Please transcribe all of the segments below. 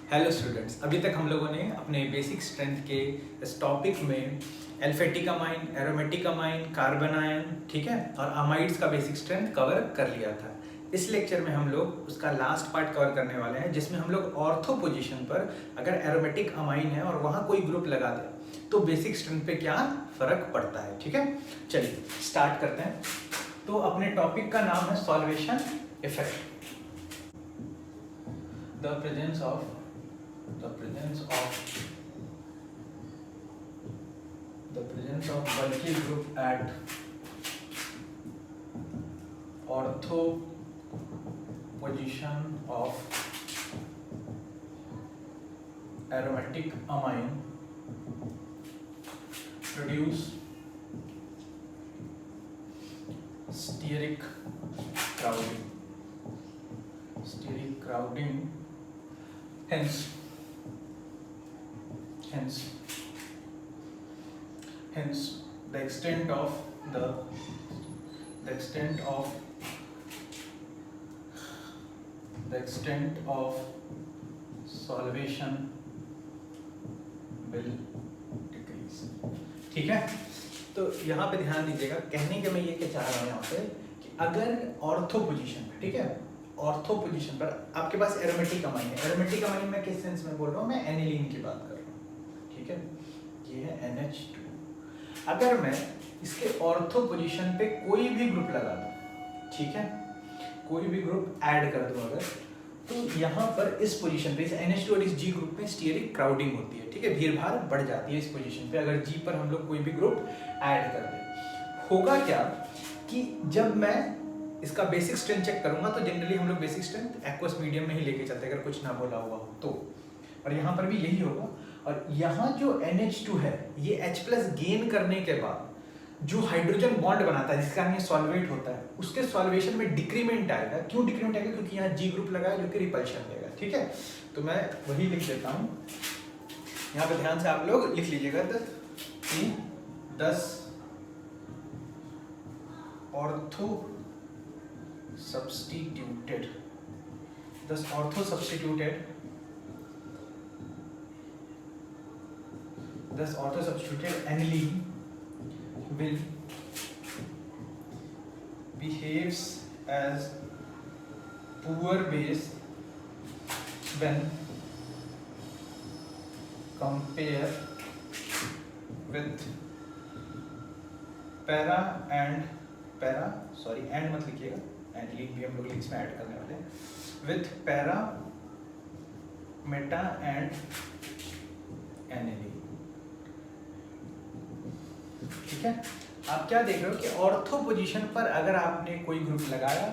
Hello students, अभी तक हम लोगों ने अपने बेसिक स्ट्रेंथ के इस टॉपिक में एल्फेटिक amine, aromatic amine, carbon ion, ठीक है, और अमाइड्स का बेसिक स्ट्रेंथ कवर कर लिया था। इस लेक्चर में हम लोग उसका लास्ट पार्ट कवर करने वाले हैं, जिसमें हम लोग ऑर्थो पोजीशन पर अगर एरोमेटिक अमाइन है और वहाँ कोई ग्रुप लगा दे तो बेसिक स्ट्रेंथ पे क्या फर्क पड़ता है। ठीक है, चलिए स्टार्ट करते हैं। तो अपने टॉपिक का नाम है solvation effect. The presence of bulky group at ortho position of aromatic amine produce steric crowding. Hence the extent of solvation will decrease। ठीक है, तो यहाँ पे ध्यान दीजिएगा। कहने के मैं ये क्या चाह रहा हूँ यहाँ पे कि अगर ऑर्थो पोजीशन पे, ठीक है, ऑर्थो पोजीशन पर आपके पास एरोमेटिक अमाइन है। एरोमेटिक अमाइन में किस सेंस में बोल रहा हूँ, मैं एनिलीन की बात कर रहा हूँ। ठीक है, ये है NH2। अगर मैं इसके ऑर्थो पोजीशन पे कोई भी ग्रुप लगा दूं, ठीक है, कोई भी ग्रुप ऐड कर दूं अगर, तो यहाँ पर इस पोजीशन पे, इस NH2 और इस G ग्रुप में स्टीयरिक क्राउडिंग होती है। ठीक है, भीड़ भाड़ बढ़ जाती है इस पोजीशन पे अगर G पर हम लोग कोई भी ग्रुप ऐड कर दें। होगा क्या कि जब मैं इसका बेसिक स्ट्रेंथ चेक करूंगा तो जनरली हम लोग बेसिक स्ट्रेंथ एक्वस मीडियम में ही लेके चलते हैं अगर कुछ ना बोला हुआ हो तो, और यहाँ पर भी यही होगा। और यहाँ जो NH2 है ये H+ गेन करने के बाद जो हाइड्रोजन बॉन्ड बनाता है, जिसके कारण ये सॉल्वेट होता है, उसके सॉल्वेशन में डिक्रीमेंट आएगा। क्यों डिक्रीमेंट आएगा? क्योंकि यहाँ G ग्रुप लगा है जो कि रिपल्शन देगा। ठीक है, तो मैं वही लिख देता हूँ यहाँ पे, ध्यान से आप लोग लिख लीजिएगा। 10 ortho substituted aniline will behaves as poor base when compare with and मत लिखिएगा, एनिलीन भी हम लोग लिंक्स में ऐड करने वाले हैं, with para, Meta and aniline. ठीक है, आप क्या देख रहे हो कि ऑर्थो पोजीशन पर अगर आपने कोई ग्रुप लगाया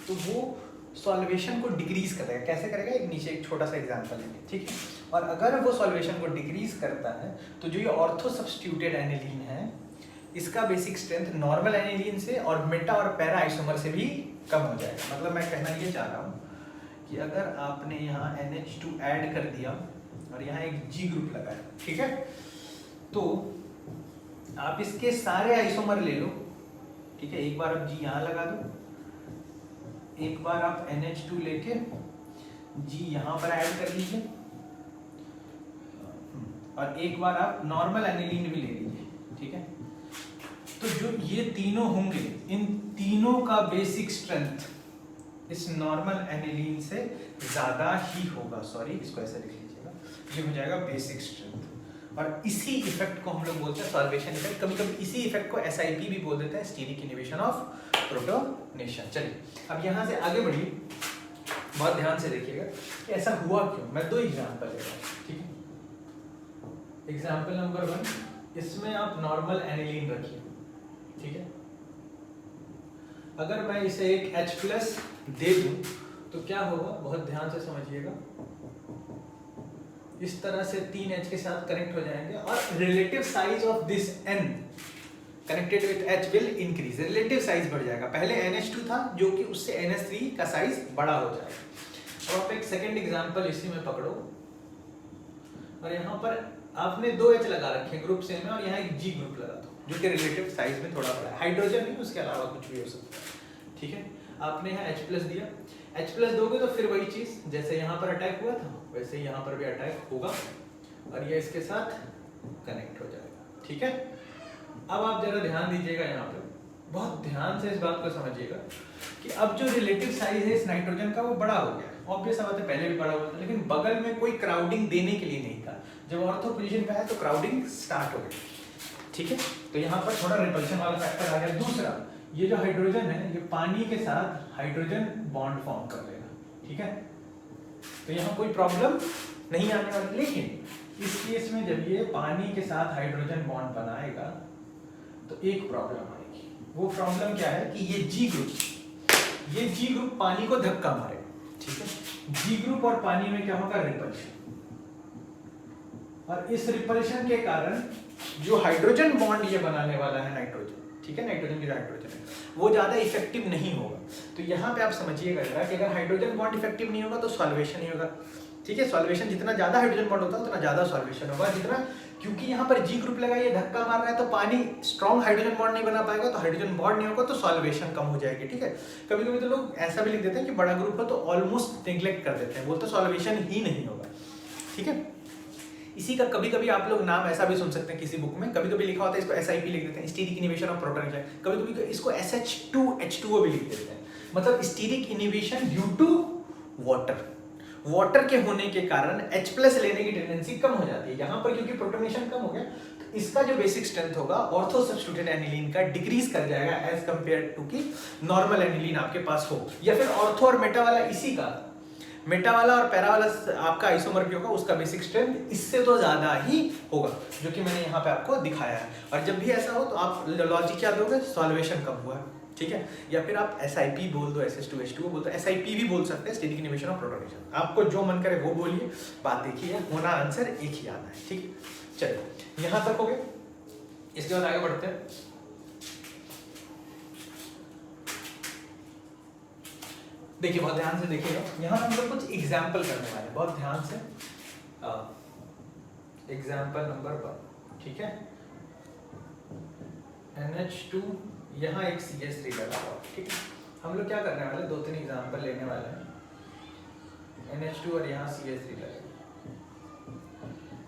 तो वो सॉल्वेशन को डिक्रीज करेगा। कैसे करेगा? एक नीचे एक छोटा सा एग्जांपल लेंगे। ठीक है, और अगर वो सॉल्वेशन को डिक्रीज करता है तो जो ये ऑर्थो सब्स्टिट्यूटेड एनिलीन है इसका बेसिक स्ट्रेंथ नॉर्मल एनिलीन से और मेटा और पैरा आइसोमर से भी कम हो जाएगा। मतलब मैं कहना ये चाह रहा हूँ कि अगर आपने यहाँ NH2 ऐड कर दिया और यहाँ एक G ग्रुप लगाया, ठीक है, तो आप इसके सारे आइसोमर ले लो। ठीक है, एक बार आप G यहाँ लगा दो, एक बार आप NH2 लेके G यहाँ पर ऐड कर लीजिए, और एक बार आप नॉर्मल एनिलीन भी ले लीजिए। ठीक है, तो जो ये तीनों होंगे, इन तीनों का बेसिक स्ट्रेंथ इस नॉर्मल एनिलीन से ज्यादा ही होगा। सॉरी, इसको ऐसे लिख लीजिएगा, ये हो जाएगा बेसिक स्ट्रेंथ। और इसी इफेक्ट को हम लोग बोलते हैं सॉल्वेशन इफेक्ट। कभी कभी इसी इफेक्ट को SIP भी बोल देते हैं, स्टीरिक इनहिबिशन ऑफ प्रोटोनेशन। चलिए अब यहाँ से आगे बढ़िए, बहुत ध्यान से देखिएगा कि ऐसा हुआ क्यों। मैं 2 एग्जाम्पल ले रहा हूँ। ठीक है, एग्जाम्पल नंबर 1, इसमें आप नॉर्मल एनिलीन रखिए। ठीक है, अगर मैं इसे एक H+ दे दूं तो क्या होगा, बहुत ध्यान से समझिएगा। इस तरह से 3 H के साथ कनेक्ट हो जाएंगे और relative size of this N connected with H will increase. Relative size बढ़ जाएगा। पहले NH2 था जो कि उससे NH3 का साइज बड़ा हो जाएगा। अब आप एक सेकंड एग्जांपल इसी में पकड़ो, और यहाँ पर आपने 2 H लगा रखे ग्रुप सेम है और यहाँ एक G ग्रुप लगा दो जो कि रिलेटिव साइज में थोड़ा बड़ा है। हाइड्रोजन नहीं, उसके अलावा कुछ भी हो सकता है। ठीक है, आपने यहाँ H+ दिया, H+ दोगे तो फिर वही चीज, जैसे यहाँ पर अटैक हुआ था वैसे ही यहाँ पर भी अटैक होगा और ये इसके साथ कनेक्ट हो जाएगा। ठीक है, अब आप जरा ध्यान दीजिएगा, यहाँ पे बहुत ध्यान से इस बात को समझिएगा कि अब जो रिलेटिव साइज है इस नाइट्रोजन का वो बड़ा हो गया। ऑब्वियस बात है, पहले भी बड़ा हुआ था, लेकिन बगल में कोई क्राउडिंग देने के लिए नहीं था। जब ऑर्थो पोजीशन पे आया तो क्राउडिंग स्टार्ट हो गई। ठीक है, तो यहाँ पर थोड़ा रिपल्शन वाला फैक्टर आ गया। दूसरा, ये जो हाइड्रोजन है ये पानी के साथ हाइड्रोजन बॉन्ड फॉर्म कर लेगा। ठीक है, तो यहाँ कोई प्रॉब्लम नहीं आने वाली। लेकिन इस केस में जब ये पानी के साथ हाइड्रोजन बॉन्ड बनाएगा तो एक प्रॉब्लम आएगी। वो प्रॉब्लम क्या है कि ये जी ग्रुप पानी को धक्का मारेगा। ठीक है, जी ग्रुप और पानी में क्या होगा, रिपल्शन, और इस रिपल्शन के कारण जो हाइड्रोजन बॉन्ड ये बनाने वाला है नाइट्रोजन, ठीक है, नाइट्रोजन की जो हाइड्रोजन है वो ज्यादा इफेक्टिव नहीं होगा। तो यहाँ पे आप समझिएगा जरा कि अगर हाइड्रोजन बॉन्ड इफेक्टिव नहीं होगा तो सॉल्वेशन ही होगा। ठीक है, सॉल्वेशन जितना ज्यादा हाइड्रोजन बॉन्ड होता है उतना ज्यादा सॉल्वेशन होगा। जितना, क्योंकि यहाँ पर जी ग्रुप लगा, ये धक्का मार रहा है तो पानी स्ट्रॉन्ग हाइड्रोजन बॉन्ड नहीं बना पाएगा, तो हाइड्रोजन बॉन्ड नहीं होगा तो सॉल्वेशन कम हो जाएगी। ठीक है, कभी कभी तो लोग ऐसा भी लिख देते हैं कि बड़ा ग्रुप हो तो ऑलमोस्ट नेग्लेक्ट कर देते हैं, बोलते सॉल्वेशन ही नहीं होगा। ठीक है, इसी का कभी कभी आप लोग नाम ऐसा भी सुन सकते हैं किसी बुक में, कभी कभी लिखा होता है इसको SIP लिख देते हैं, स्टीरिक इनिबिशन ऑफ प्रोटॉन, कभी कभी इसको SH2H2O भी लिख देते हैं, मतलब steric inhibition due to water के होने के कारण H+ लेने की टेंडेंसी कम हो जाती है। यहाँ पर क्योंकि प्रोटोनेशन कम हो गया तो इसका जो बेसिक स्ट्रेंथ होगा ऑर्थो सब्स्टिट्यूटेड एनिलीन का डिक्रीज कर जाएगा एज कंपेयर टू कि नॉर्मल एनिलीन आपके पास हो, या फिर ऑर्थो और मेटा वाला इसी का, मेटा वाला और पैरा वाला आपका आइसोमर भी होगा, उसका बेसिक स्ट्रेंथ इससे तो ज्यादा ही होगा, जो कि मैंने यहाँ पे आपको दिखाया है। और जब भी ऐसा हो तो आप लॉजिक क्या दोगे, सॉल्वेशन कम हुआ है। ठीक है, या फिर आप SIP बोल दो, SH2H2O बोल दो, SIP भी बोल सकते हैं, स्टीरिक इनिबिशन ऑफ प्रोटोनेशन। आपको जो मन करे वो बोलिए, बात देखिए, होना आंसर एक ही आता है। ठीक है, चलिए यहाँ तक हो गए, इसके बाद आगे बढ़ते हैं। देखिए बहुत ध्यान से देखिएगा, यहाँ हम लोग कुछ एग्जाम्पल करने वाले हैं, बहुत ध्यान से। एग्जाम्पल नंबर 1, ठीक है, NH2, यहाँ एक CH3 लगा हुआ। ठीक है, हम लोग क्या करने वाले, 2-3 एग्जाम्पल लेने वाले हैं। NH2 और यहाँ CH3 लगा,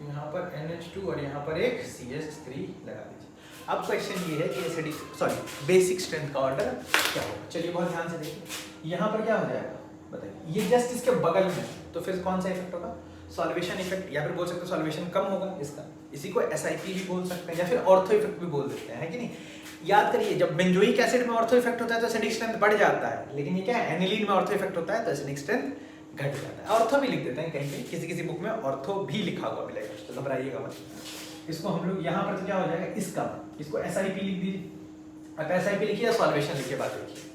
यहाँ पर NH2 और यहाँ पर एक CH3 लगा दीजिए। अब क्वेश्चन ये है कि एसिडिक बेसिक स्ट्रेंथ का ऑर्डर क्या होगा। चलिए बहुत ध्यान से देखिए, यहाँ पर क्या हो जाएगा बताइए, ये जस्ट इसके बगल में, तो फिर कौन सा इफेक्ट होगा, सॉल्वेशन इफेक्ट, या फिर बोल सकते हैं सॉल्वेशन कम होगा इसका, इसी को SIP भी बोल सकते हैं, या फिर ऑर्थो इफेक्ट भी बोल देते हैं, है कि नहीं। याद करिए, जब बेंजोइक एसिड में ऑर्थो इफेक्ट होता है तो एसिडिक स्ट्रेंथ बढ़ जाता है, लेकिन ये क्या है, एनिलीन में ऑर्थो इफेक्ट होता है तो एसिडिक स्ट्रेंथ घट जाता है। ऑर्थो भी लिख देते हैं कहीं कहीं, किसी किसी बुक में ऑर्थो भी लिखा हुआ मिलेगा, तो घबराइएगा मत। इसको हम लोग यहाँ पर तो क्या हो जाएगा, इसको SIP लिख दीजिए, अब SIP लिखिए, सॉल्वेशन लिखिए, बात लिखिए।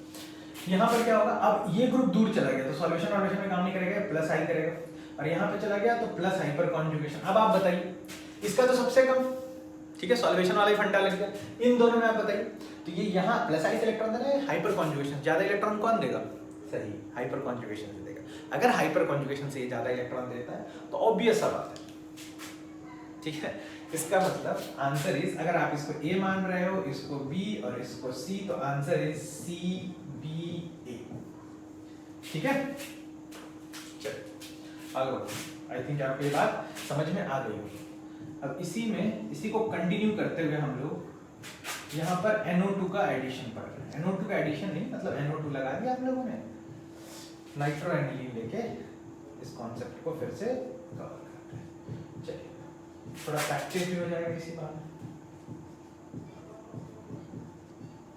यहाँ पर क्या होगा, अब ये ग्रुप दूर चला गया तो सॉल्वेशन में काम नहीं करेगा, प्लस I करेगा, और यहाँ पे चला गया तो प्लस हाइपर कॉन्जुगेशन। अब आप बताइए, इसका तो सबसे कम, ठीक है, सॉल्वेशन वाला ही फंडा लग गया, इन दोनों में आप बताइए। तो ये यहाँ प्लस I से इलेक्ट्रॉन देना है, हाइपर कॉन्जुगेशन, ज्यादा इलेक्ट्रॉन कौन देगा, सही, हाइपर कॉन्जुगेशन से देगा। अगर हाइपर कॉन्जुगेशन से ये ज्यादा इलेक्ट्रॉन देता है तो ऑब्वियस सा बात है, ठीक है। इसका मतलब आंसर इज, अगर आप इसको A मान रहे हो, इसको B और इसको C, तो आंसर इज CBA, ठीक है। चलो आगे बढ़ो, आई थिंक आपको ये बात समझ में आ गई होगी। अब इसी को कंटिन्यू करते हुए हम लोग यहाँ पर NO2 का एडिशन पढ़ रहे हैं। NO2 का एडिशन नहीं, मतलब NO2 लगा दिया आप लोगों ने, नाइट्रो एनिलीन लेके इस कॉन्सेप्ट को फिर से कवर करते हैं। चलिए थोड़ा प्रैक्टिस भी हो जाएगा इसी बात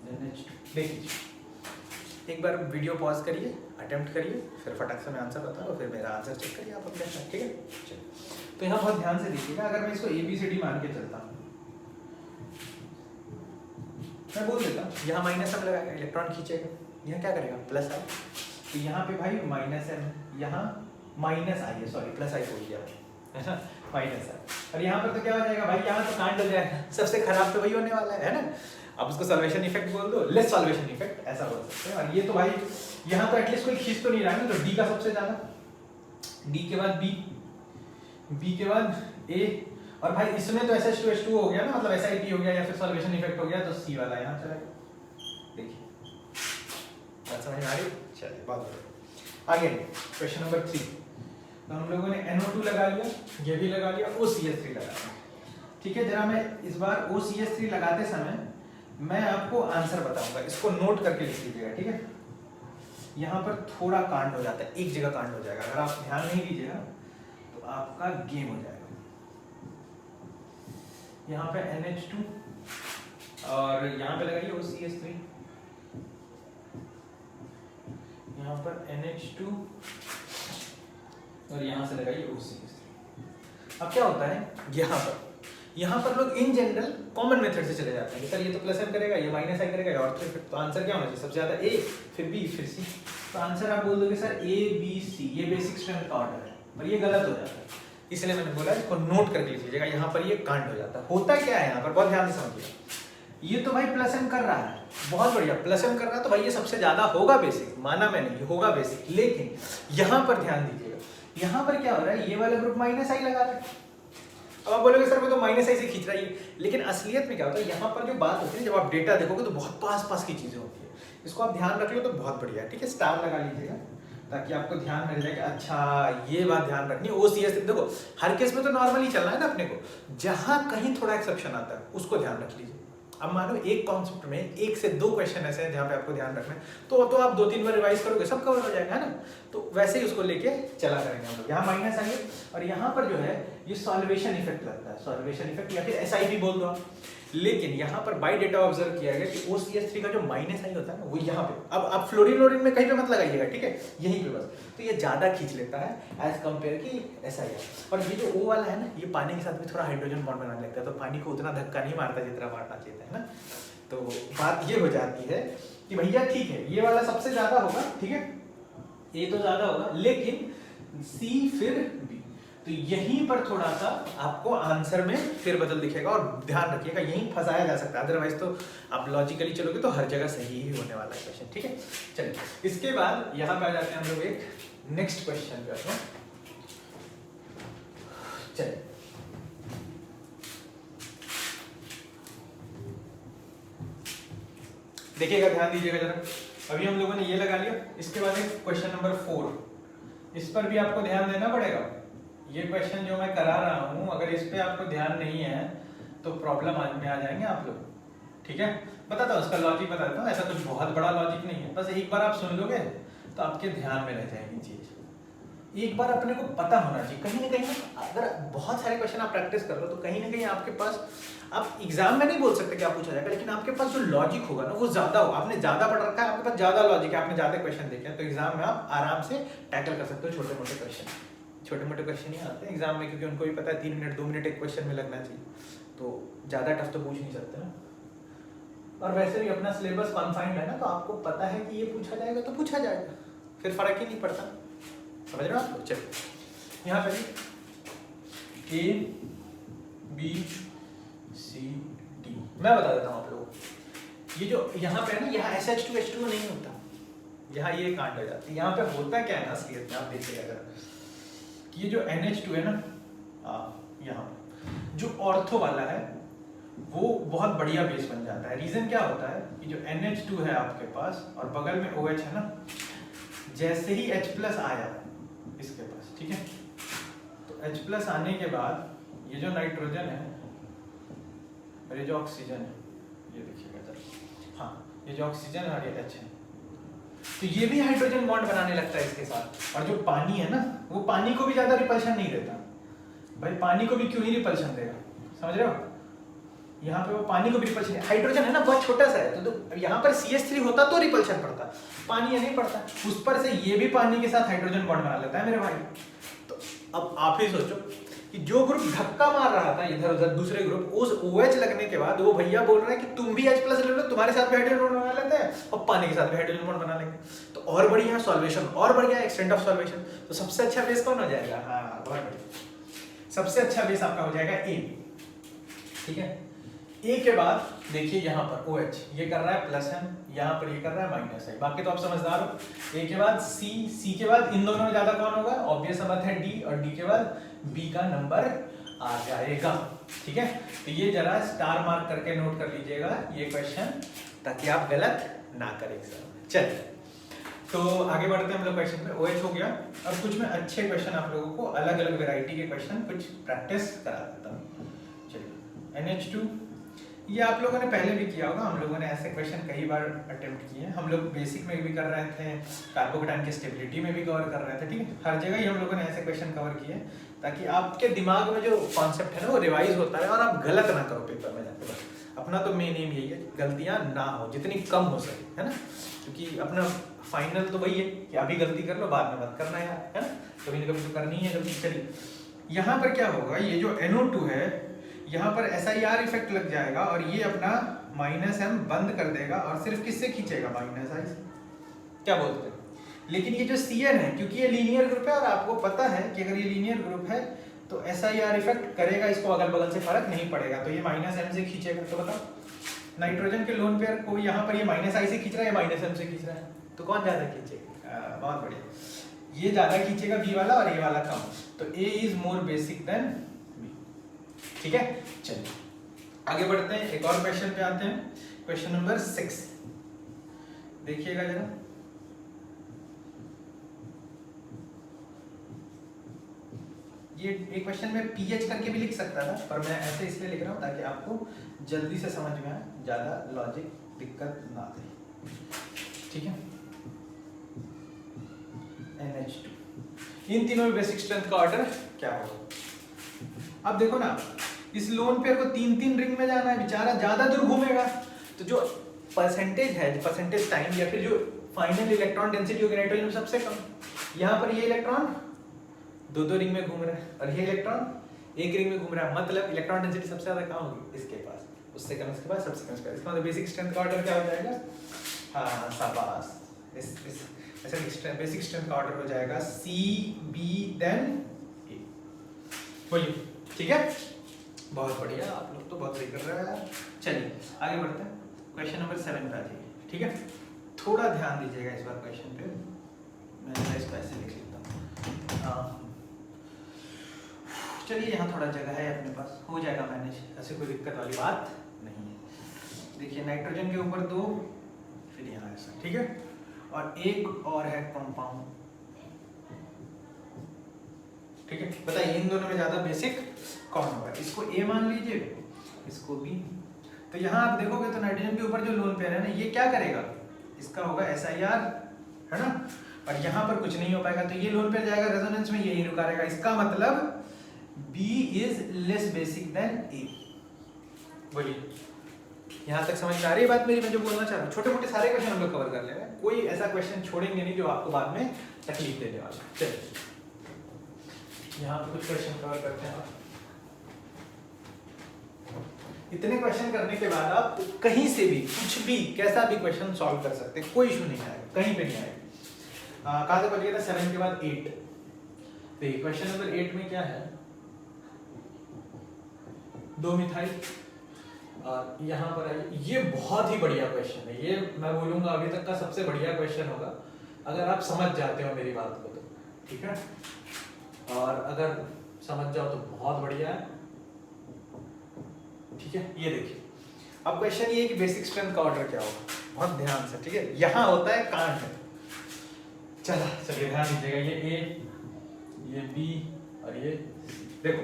में। देखिए एक बार वीडियो पॉज करिए, अटेम्प्ट करिए, फिर फटाक से मैं आंसर बताऊँ, फिर मेरा आंसर चेक करिए आप अपने साथ, ठीक है। चलिए तो यहाँ बहुत ध्यान से देखिएगा, अगर मैं इसको ABCD मान के चलता हूँ, मैं बोल देता हूँ यहाँ माइनस M लगाएगा, इलेक्ट्रॉन खींचेगा, यहाँ क्या करेगा प्लस I, तो यहाँ पे भाई माइनस M, यहाँ माइनस I है, सॉरी प्लस I बोल दिया है ना, माइनस I, और यहाँ पर तो क्या हो जाएगा भाई, यहाँ तो कांड हो जाएगा, सबसे खराब तो वही होने वाला है ना। आप उसको सॉल्वेशन इफेक्ट बोल दो, लेस सॉल्वेशन इफेक्ट ऐसा बोल सकते हैं। और ये तो भाई यहाँ तो एटलीस्ट कोई खींच तो नहीं रहा है, तो D का सबसे ज्यादा, D के बाद B के बाद A, और भाई इसमें तो SH2H2 हो गया ना, मतलब SIP हो गया या फिर सॉल्वेशन इफेक्ट हो गया, तो C वाला यहाँ चला गया। देखिए बात समझ में आ रही? चलिए बहुत बढ़िया। आगे क्वेश्चन नंबर 3। तो हम लोगों ने NO2 लगा लिया, ये भी लगा लिया, OCH3 लगा लिया। ठीक है, जरा मैं इस बार OCH3 लगाते समय मैं आपको आंसर बताऊंगा, इसको नोट करके लिख लीजिएगा। ठीक है, यहाँ पर थोड़ा कांड हो जाता है, एक जगह कांड हो जाएगा, अगर आप ध्यान नहीं दीजिएगा तो आपका गेम हो जाएगा। यहाँ पे NH2 और यहाँ पे लगाइए OCH3, यहाँ पर NH2 और यहाँ से लगाइए OCH3। अब क्या होता है, यहाँ पर लोग इन जनरल कॉमन मेथड से चले जाते हैं कि सर ये तो प्लस m करेगा, ये माइनस i करेगा, और तो आंसर क्या होना चाहिए, सबसे ज्यादा a, फिर b, फिर c। तो आंसर आप बोल दोगे सर a b c, ये बेसिक स्ट्रेंथ का ऑर्डर है, पर ये गलत हो जाता है। इसलिए मैंने बोला इसको नोट करके लीजिएगा, यहाँ पर ये कांड हो जाता है। होता क्या है यहाँ पर, बहुत ध्यान से समझिएगा। ये तो भाई प्लस m कर रहा है, बहुत बढ़िया, प्लस m कर रहा है, तो भाई ये सबसे ज्यादा होगा बेसिक, माना मैंने ये होगा बेसिक। लेकिन यहाँ पर ध्यान दीजिएगा, यहाँ पर क्या हो रहा है, ये वाला ग्रुप माइनस i लगा रहा है। अब आप बोलोगे सर वो तो माइनस i से खींच रहा है, लेकिन असलियत में क्या होता है, यहाँ पर जो बात होती है, जब आप डेटा देखोगे तो बहुत पास पास की चीजें होती है। इसको आप ध्यान रख लो तो बहुत बढ़िया है। ठीक है, स्टार लगा लीजिएगा ताकि आपको ध्यान में रह जाए कि अच्छा ये बात ध्यान रखनी है। OCH3 देखो हर केस में तो नॉर्मल ही चलना है ना अपने को, जहां कहीं थोड़ा एक्सेप्शन आता है उसको ध्यान रख लीजिए। अब मानो एक कॉन्सेप्ट में 1 से 2 क्वेश्चन ऐसे हैं जहाँ पे आपको ध्यान रखना है, तो आप 2-3 बार रिवाइज करोगे सब कवर हो जाएगा, है ना। तो वैसे ही उसको लेके चला करेंगे हम लोग। यहाँ माइनस आइए, और यहाँ पर जो है ये सॉल्वेशन इफेक्ट लगता है, सॉल्वेशन इफेक्ट या फिर SI बोल दो आप। लेकिन यहाँ पर बाय डेटा ऑब्जर्व किया गया कि OCH3 का जो माइनस आई होता है ना वो यहाँ पे, अब आप फ्लोरीन में कहीं पे मत लगाइएगा, ठीक है, यहीं पे बस। तो ये ज्यादा खींच लेता है एज कंपेयर की SI। और ये जो O वाला है ना, ये पानी के साथ भी थोड़ा हाइड्रोजन बॉन्ड बनाने लगता है, तो पानी को उतना धक्का नहीं मारता जितना मारना चाहिए, है ना। तो बात ये हो जाती है कि भैया ठीक है ये वाला सबसे ज्यादा होगा, ठीक है, A तो ज्यादा होगा, लेकिन C फिर B। तो यहीं पर थोड़ा सा आपको आंसर में फिर बदल दिखेगा, और ध्यान रखिएगा यहीं फंसाया जा सकता है, अदरवाइज तो आप लॉजिकली चलोगे तो हर जगह सही ही होने वाला है क्वेश्चन। ठीक है, चलिए इसके बाद यहाँ पे आ जाते हैं हम लोग एक नेक्स्ट क्वेश्चन पे अपना। चलिए देखिएगा, ध्यान दीजिएगा जरा। अभी हम लोगों ने ये लगा लिया, इसके बाद एक क्वेश्चन नंबर 4, इस पर भी आपको ध्यान देना पड़ेगा। ये क्वेश्चन जो मैं करा रहा हूँ, अगर इस पे आपको ध्यान नहीं है तो प्रॉब्लम में आ जाएंगे आप लोग। ठीक है, बताता हूँ इसका लॉजिक बताता हूँ, ऐसा कुछ बहुत बड़ा लॉजिक नहीं है, बस एक बार आप सुन लोगे तो आपके ध्यान में रह जाएगी चीज। एक बार अपने को पता होना चाहिए, कहीं ना कहीं अगर बहुत सारे क्वेश्चन आप प्रैक्टिस कर लो तो कहीं ना कहीं आपके पास, आप एग्जाम में नहीं बोल सकते क्या पूछा जाएगा, लेकिन आपके पास जो लॉजिक होगा ना वो ज्यादा होगा। आपने ज्यादा पढ़ रखा है, आपके पास ज्यादा लॉजिक है, आपने ज्यादा क्वेश्चन देखे हैं, तो एग्जाम में आप आराम से टैकल कर सकते हो छोटे मोटे क्वेश्चन। छोटे मोटे क्वेश्चन ही आते हैं एग्जाम में, क्योंकि उनको भी पता है 3 मिनट 2 मिनट एक क्वेश्चन में लगना चाहिए, तो ज्यादा टफ तो पूछ नहीं सकते ना। और वैसे भी अपना सिलेबस कॉन्फाइंड है ना, तो आपको पता है कि ये पूछा जाएगा तो पूछा जाएगा, फिर फर्क ही नहीं पड़ता। समझ रहे हो आप? चलिए यहाँ पे A B C D मैं बता देता हूँ आप लोगों को। ये जो यहाँ पे है ना, यहाँ SH2H2 नहीं होता, यहाँ ये कांड हो जाता है। यहाँ पे होता क्या है ना असलियत में, आप देखिएगा अगर कि ये जो NH2 है ना, यहाँ जो ऑर्थो वाला है वो बहुत बढ़िया बेस बन जाता है। रीजन क्या होता है कि जो NH2 है आपके पास और बगल में OH है ना, जैसे ही H+ आया इसके पास, ठीक है, तो H+ आने के बाद ये जो नाइट्रोजन है और ये जो ऑक्सीजन है, ये देखिएगा जरा, हाँ ये जो ऑक्सीजन है और ये H है, तो ये भी हाइड्रोजन बॉन्ड बनाने लगता है इसके साथ। और जो पानी है ना, वो पानी को भी ज्यादा रिपल्शन नहीं देता। भाई पानी को भी क्यों ही रिपल्शन देगा, समझ रहे हो? यहाँ पे वो पानी को भी रिपल्शन, हाइड्रोजन है ना बहुत छोटा सा है, तो यहाँ पर CH3 होता तो रिपल्शन पड़ता, पानी ये नहीं पड़ता। उस पर से ये भी पानी के साथ हाइड्रोजन बॉन्ड बना लेता है मेरे भाई। तो अब आप ही सोचो कि जो ग्रुप धक्का मार रहा था इधर उधर दूसरे ग्रुप, उस OH लगने के बाद वो भैया बोल रहे हैं कि तुम भी H+ ले लो, तुम्हारे साथ भी हाइड्रोजन बॉन्ड बना लेते हैं और पानी के साथ भी हाइड्रोजन बॉन्ड बना लेंगे, तो और बढ़िया सॉल्वेशन, और बढ़िया एक्सटेंट ऑफ सॉल्वेशन। तो सबसे अच्छा बेस कौन हो जाएगा? हाँ बहुत बढ़िया, सबसे अच्छा बेस आपका हो जाएगा A। ठीक है, A के बाद देखिए यहाँ पर OH ये कर रहा है +M, यहाँ पर ये कर रहा है -I, बाकी तो आप समझदार हो। A के बाद C के बाद इन दोनों में ज्यादा कौन होगा? ऑब्वियस बात है D, और D के बाद B का नंबर आ जाएगा। ठीक है, तो ये जरा स्टार मार्क करके नोट कर लीजिएगा ये क्वेश्चन, ताकि आप गलत ना करें एग्जाम में। चलिए तो आगे बढ़ते हैं हम लोग क्वेश्चन पे। OH हो गया। अब कुछ मैं अच्छे क्वेश्चन आप लोगों को, अलग अलग वैरायटी के क्वेश्चन कुछ प्रैक्टिस करा देता हूँ। चलिए NH2, ये आप लोगों ने पहले भी किया होगा, हम लोगों ने ऐसे क्वेश्चन कई बार अटेम्प्ट किए हैं। हम लोग बेसिक में भी कर रहे थे, कार्बोकेटाइन की स्टेबिलिटी में भी कवर कर रहे थे, ठीक है। हर जगह ही हम लोगों ने ऐसे क्वेश्चन कवर किए ताकि आपके दिमाग में जो कॉन्सेप्ट है ना वो रिवाइज होता है और आप गलत ना करो पेपर में जाके। बस अपना तो मेन एम यही है, गलतियां ना हो, जितनी कम हो सके, है ना। क्योंकि अपना फाइनल तो वही है कि अभी गलती कर लो, बाद में मत करना यार, है ना। कभी ना कभी तो करनी है गलती। चलिए यहाँ पर क्या होगा, ये जो NO2 है यहाँ पर SiR इफेक्ट लग जाएगा और ये अपना -M बंद कर देगा और सिर्फ किससे खींचेगा, -I से। क्या बोलते हैं। लेकिन ये जो CN है, क्योंकि ये लीनियर ग्रुप है और आपको पता है कि अगर ये लीनियर ग्रुप है तो SiR इफेक्ट करेगा, इसको अगल बगल से फर्क नहीं पड़ेगा, तो ये -M से खींचेगा। तो बताओ नाइट्रोजन के लोन पेयर को यहाँ पर ये -I से खींच रहा है या -M से खींच रहा है, तो कौन ज्यादा खींचेगा। बहुत बढ़िया, ये ज्यादा खींचेगा B वाला और ये वाला कम। तो A is more basic than B, ठीक है। चलिए आगे बढ़ते हैं, एक और क्वेश्चन पे आते हैं। क्वेश्चन नंबर 6 देखिएगा जरा। ये एक क्वेश्चन में PH करके भी लिख सकता था, पर मैं ऐसे इसलिए लिख रहा हूँ ताकि आपको जल्दी से समझ में आए, ज्यादा लॉजिक दिक्कत ना दे, ठीक है। NH2, इन तीनों में बेसिक स्ट्रेंथ का ऑर्डर क्या होगा। अब देखो ना, इस लोन पेयर को 3-3 रिंग में जाना है, बेचारा ज्यादा दूर घूमेगा, तो जो परसेंटेज है, परसेंटेज टाइम या फिर जो फाइनल इलेक्ट्रॉन डेंसिटी होगी नाइट्रोजन में सबसे कम। यहाँ पर ये इलेक्ट्रॉन 2-2 रिंग में घूम रहा है और ये इलेक्ट्रॉन 1 रिंग में घूम रहा है, मतलब इलेक्ट्रॉन डेंसिटी सबसे ज्यादा कहाँ होगी, इसके पास, उससे कम इसके पास, सबसे कम इसके पास। इसका मतलब बेसिक स्ट्रेंथ का ऑर्डर क्या हो जाएगा, हाँ शाबाश, इस ऐसे बेसिक स्ट्रेंथ का ऑर्डर हो जाएगा CB देन A। बोलिए, ठीक है, बहुत बढ़िया, आप लोग तो बहुत सही कर रहे हैं। चलिए आगे बढ़ते हैं, क्वेश्चन नंबर 7 पे आ जाइए, ठीक है। थोड़ा ध्यान दीजिएगा इस बार क्वेश्चन पे, मैं इसको ऐसे लिख लेता हूँ। चलिए यहाँ थोड़ा जगह है अपने पास, हो जाएगा मैनेज, ऐसे कोई दिक्कत वाली बात नहीं है। देखिए नाइट्रोजन के ऊपर 2, फिर यहाँ ऐसा, ठीक है, और एक और है कंपाउंड, ठीक है। बताइए इन दोनों में ज्यादा बेसिक कौन होगा। इसको A मान लीजिए, इसको B। तो यहाँ आप देखोगे तो नाइट्रोजन के ऊपर जो लोन पेयर है ना, ये क्या करेगा, इसका होगा SiR, है ना, और यहाँ पर कुछ नहीं हो पाएगा, तो ये लोन पेयर जाएगा रेजोनेंस में, यही रुका रहेगा। इसका मतलब B is less basic than A। बोलिए यहाँ तक समझ में आ रही है बात मेरी, मैं जो बोलना चाह रहा हूँ। छोटे मोटे सारे क्वेश्चन हम लोग कवर कर ले रहे हैं, कोई ऐसा क्वेश्चन छोड़ेंगे नहीं जो आपको बाद में तकलीफ देने वाला। चलिए यहाँ पे कुछ क्वेश्चन कवर करते हैं। इतने क्वेश्चन करने के बाद आप कहीं से भी कुछ भी कैसा भी क्वेश्चन सॉल्व कर सकते हैं, कोई इशू नहीं आएगा, कहीं पे नहीं आएगा। कहाँ से बच गया था, 7 के बाद 8। देखिए क्वेश्चन नंबर 8 में क्या है, 2 मिथाइल, और यहाँ पर है, ये बहुत ही बढ़िया क्वेश्चन है, ये मैं बोलूंगा अभी तक का सबसे बढ़िया क्वेश्चन होगा, अगर आप समझ जाते हो मेरी बात को तो, ठीक है। और अगर समझ जाओ तो बहुत बढ़िया है, ठीक है। ये देखिए अब क्वेश्चन ये कि बेसिक स्ट्रेंथ का ऑर्डर क्या होगा, बहुत ध्यान से, ठीक है। यहाँ होता है कांट है, चलिए ध्यान दीजिएगा, ये A, ये B और ये C। देखो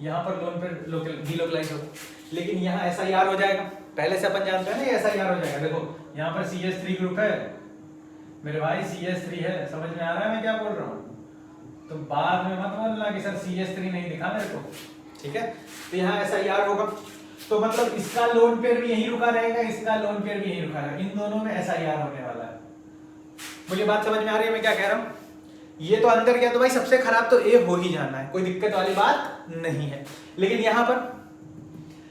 यहाँ पर लोन पर डीलोकलाइज होगा, लेकिन यहाँ SiR हो जाएगा, पहले से अपन जानते हैं ना, ये SiR हो जाएगा। देखो यहाँ पर CH3 ग्रुप है मेरे भाई, CH3 है, समझ में आ रहा है मैं क्या बोल रहा हूँ। तो बाद में मत बोलना कि सर CH3 नहीं दिखा मेरे को, ठीक है। तो यहाँ SiR होगा, तो मतलब इसका लोन पेयर भी यहीं रुका रहेगा, इसका लोन पेयर भी यहीं रुका रहेगा, इन दोनों में SiR होने वाला है। मुझे बात समझ में आ रही है मैं क्या कह रहा हूँ। ये तो अंदर गया तो भाई सबसे खराब तो A हो ही जाना है, कोई दिक्कत वाली बात नहीं है। लेकिन यहाँ पर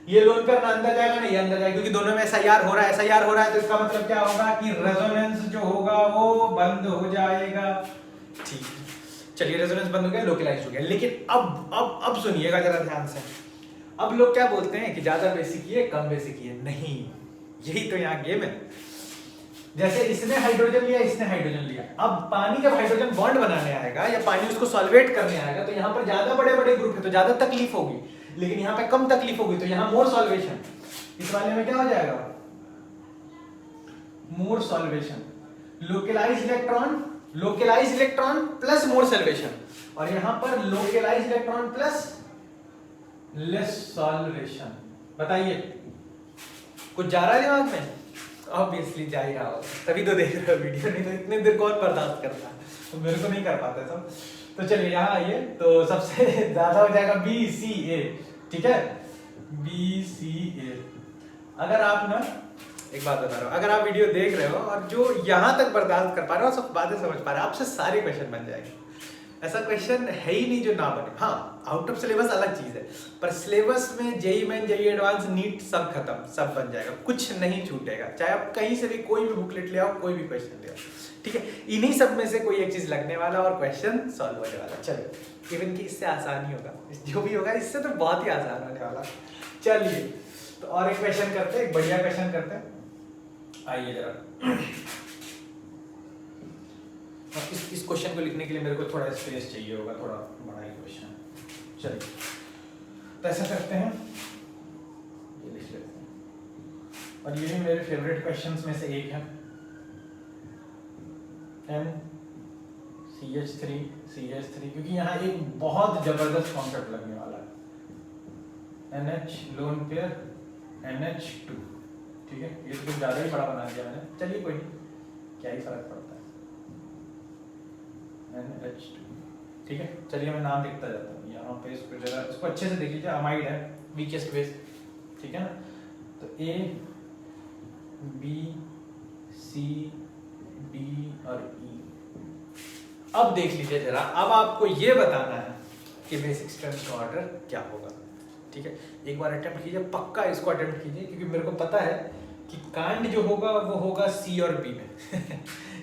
ये लोन पेयर ना अंदर जाएगा ना ये अंदर जाएगा, क्योंकि दोनों में SiR हो रहा है, SiR हो रहा है, तो इसका मतलब क्या होगा कि रेजोनेंस जो होगा वो बंद हो जाएगा, ठीक है। चलिए रेजोनेंस बंद हो गया, लोकलाइज हो गया। लेकिन अब सुनिएगा जरा ध्यान से, अब लोग क्या बोलते हैं कि ज्यादा बेसिक ये कम बेसिक ये, नहीं, यही तो यहाँ गेम है। जैसे इसने हाइड्रोजन लिया, इसने हाइड्रोजन लिया, अब पानी जब हाइड्रोजन बॉन्ड बनाने आएगा या पानी उसको सॉल्वेट करने आएगा, तो यहाँ पर ज्यादा बड़े बड़े ग्रुप है तो ज्यादा तकलीफ होगी, लेकिन यहाँ पे कम तकलीफ होगी, तो यहाँ मोर सॉल्वेशन। इस वाले में क्या हो जाएगा, more solvation. Localise electron plus more solvation, और यहां पर localise electron plus less solvation. बताइए कुछ जा रहा है दिमाग में? ऑब्वियसली जा ही रहा होगा, तभी तो देख रहे हो वीडियो, नहीं तो इतने देर कौन बर्दाश्त करता है, तो मेरे को नहीं कर पाते सब। तो चलिए यहाँ आइए, तो सबसे ज्यादा हो जाएगा BCA, ठीक है, BCA। अगर आप ना, एक बात बता रहा हूँ, अगर आप वीडियो देख रहे हो और जो यहाँ तक बर्दाश्त कर पा रहे हो, सब बातें समझ पा रहे हो, आपसे सारे क्वेश्चन बन जाएंगे। ऐसा क्वेश्चन है ही नहीं जो ना बने। हाँ, आउट ऑफ सिलेबस अलग चीज है, पर सिलेबस में JEE main, JEE advance, NEET सब खत्म, सब बन जाएगा, कुछ नहीं छूटेगा। चाहे आप कहीं से भी कोई भी बुकलेट ले आओ, कोई भी क्वेश्चन ले आओ, ठीक है, इन्हीं सब में से कोई एक चीज लगने वाला और क्वेश्चन सॉल्व होने वाला। चलो, इवन कि इससे आसान ही होगा, जो भी होगा इससे तो बहुत ही आसान होने वाला। चलिए, तो और एक क्वेश्चन करते हैं, एक बढ़िया क्वेश्चन करते हैं। आइए जरा, इस क्वेश्चन को लिखने के लिए मेरे को थोड़ा स्पेस चाहिए होगा, थोड़ा बड़ा ही क्वेश्चन। चलिए, तो ऐसा करते हैं, ये लिख लेते हैं, और ये भी मेरे फेवरेट क्वेश्चंस में से एक है। NCH3 क्योंकि यहाँ एक बहुत जबरदस्त कॉन्सेप्ट लगने वाला है। NH लोन पेयर NH2, ठीक है, ये तो कुछ ज्यादा ही बड़ा बना दिया मैंने, चलिए कोई नहीं, क्या ही फर्क पड़ता है। NH2, ठीक है, चलिए मैं नाम लिखता जाता हूँ यहाँ पे, इसको जरा इसको अच्छे से देख लीजिए, अमाइड है, वीकेस्ट बेस, ठीक है ना। तो A B C D और E। अब देख लीजिए जरा, अब आपको ये बताना है कि बेसिक स्ट्रेंथ का ऑर्डर क्या होगा, ठीक है। एक बार अटेम्प्ट कीजिए, पक्का इसको अटेम्प्ट कीजिए, क्योंकि मेरे को पता है कि कांड जो होगा वो होगा C और B में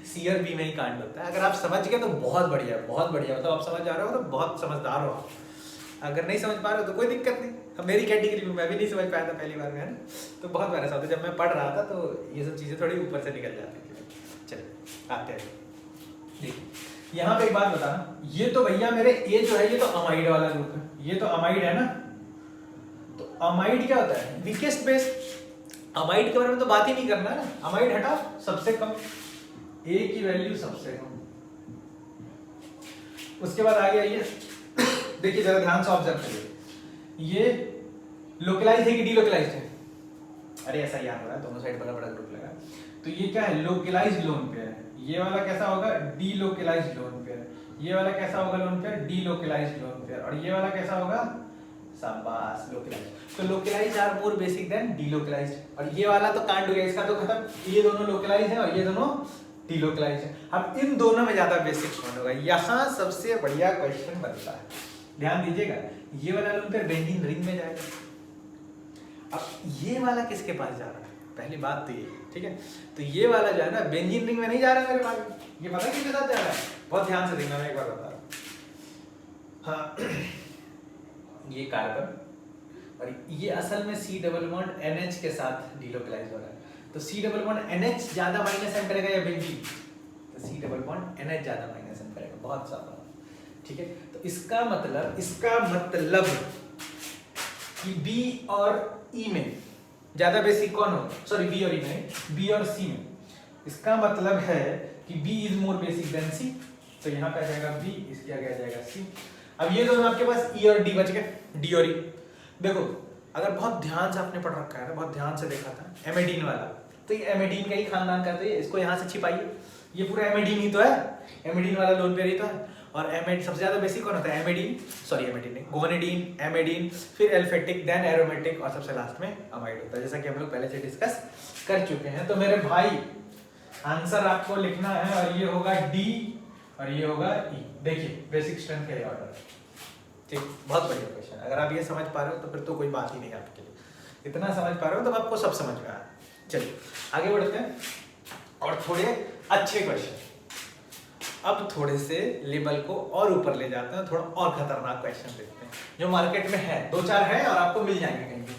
C और B में ही कांड होता है। अगर आप समझ गए तो बहुत बढ़िया, बहुत बढ़िया, मतलब आप समझ आ रहे हो तो बहुत समझदार हो आप। अगर नहीं समझ पा रहे हो तो कोई दिक्कत नहीं, मेरी कैटेगरी में मैं भी नहीं समझ पाया था पहली बार में, है ना, तो बहुत बार ऐसा होता है, जब मैं पढ़ रहा था तो ये सब चीज़ें थोड़ी ऊपर से निकल जाती थी। चलिए आते हैं, देखिए यहाँ पे एक बात बताना, ये तो भैया मेरे A जो है ये तो अमाइड वाला ग्रुप है, ये तो अमाइड है ना। तो अमाइड क्या होता है? Weakest base. अमाइड के बारे में तो बात ही नहीं करना है ना, अमाइड हटा, सबसे कम, A की वैल्यू सबसे कम। उसके बाद आगे आइए, देखिए जरा ध्यान से ऑब्जर्व करिए, ये लोकलाइज है कि डीलोकलाइज्ड है? अरे ऐसा याद हो रहा है, दोनों साइड बड़ा बड़ा ग्रुप लगा, तो ये क्या है? लोकलाइज लोन पेयर है। ये वाला कैसा होगा? Delocalised lone pair. ये वाला कैसा होगा lone pair? Delocalised lone pair. और ये वाला कैसा होगा? शाबाश, लोकलाइज्ड। तो localised are more basic than delocalised. और ये वाला तो कांड हो गया, इसका तो खत्म, ये दोनों लोकलाइज्ड है और ये दोनों डीलोकलाइज्ड है। अब इन दोनों में ज्यादा बेसिक कौन होगा? यहाँ सबसे बढ़िया क्वेश्चन बनता है, ध्यान दीजिएगा, ये वाला लोन पेयर बेंजीन रिंग में जाएगा। अब ये वाला किसके पास जा रहा है? पहली बात तो ये, ठीक है, तो ये वाला जो है ना बेंजीन रिंग में नहीं जा रहा है मेरे पास, ये पता है किसके साथ जा रहा है? बहुत ध्यान से देखना, मैं एक बार बता रहा हूँ। हाँ ये कार्बन, और ये असल में C डबल बॉन्ड NH के साथ डीलोकलाइज हो रहा है। तो C डबल बॉन्ड NH ज्यादा माइनस एम करेगा या बेंजीन? तो C डबल बॉन्ड NH ज्यादा माइनस एम करेगा, बहुत ज्यादा, ठीक है। तो इसका मतलब कि B और E में ज्यादा बेसिक कौन हो? सॉरी, B और E में, B और C में। इसका मतलब है कि B is more basic than C, तो यहाँ पे आ जाएगा B, इसके आगे आ जाएगा C। अब ये दोनों आपके पास E और D बच गए, D और E। देखो अगर बहुत ध्यान से आपने पढ़ रखा है ना, बहुत ध्यान से देखा था एमेडीन वाला, तो ये एमेडीन का ही खानदान का, तो इसको यहाँ से छिपाइए, ये पूरा एमेडीन ही तो है, एमेडीन वाला लोन पेयर ही तो है। और एमेड सबसे ज्यादा बेसिक कौन होता है? एमेडीन, सॉरी एमेडीन नहीं, गोनेडीन, एमेडीन, फिर एल्फेटिक, देन एरोमेटिक, और सबसे लास्ट में अमाइड होता है, जैसा कि हम लोग पहले से डिस्कस कर चुके हैं। तो मेरे भाई आंसर आपको लिखना है, और ये होगा D और ये होगा E। देखिए बेसिक स्ट्रेंथ का ऑर्डर, ठीक, बहुत बढ़िया क्वेश्चन। अगर आप ये समझ पा रहे हो तो फिर तो कोई बात ही नहीं आपके लिए, इतना समझ पा रहे हो तो आपको सब समझ में आया। चलिए आगे बढ़ते हैं और थोड़े अच्छे क्वेश्चन, अब थोड़े से लेवल को और ऊपर ले जाते हैं, थोड़ा और खतरनाक क्वेश्चन देखते हैं जो मार्केट में है, 2-4 है और आपको मिल जाएंगे कहीं भी।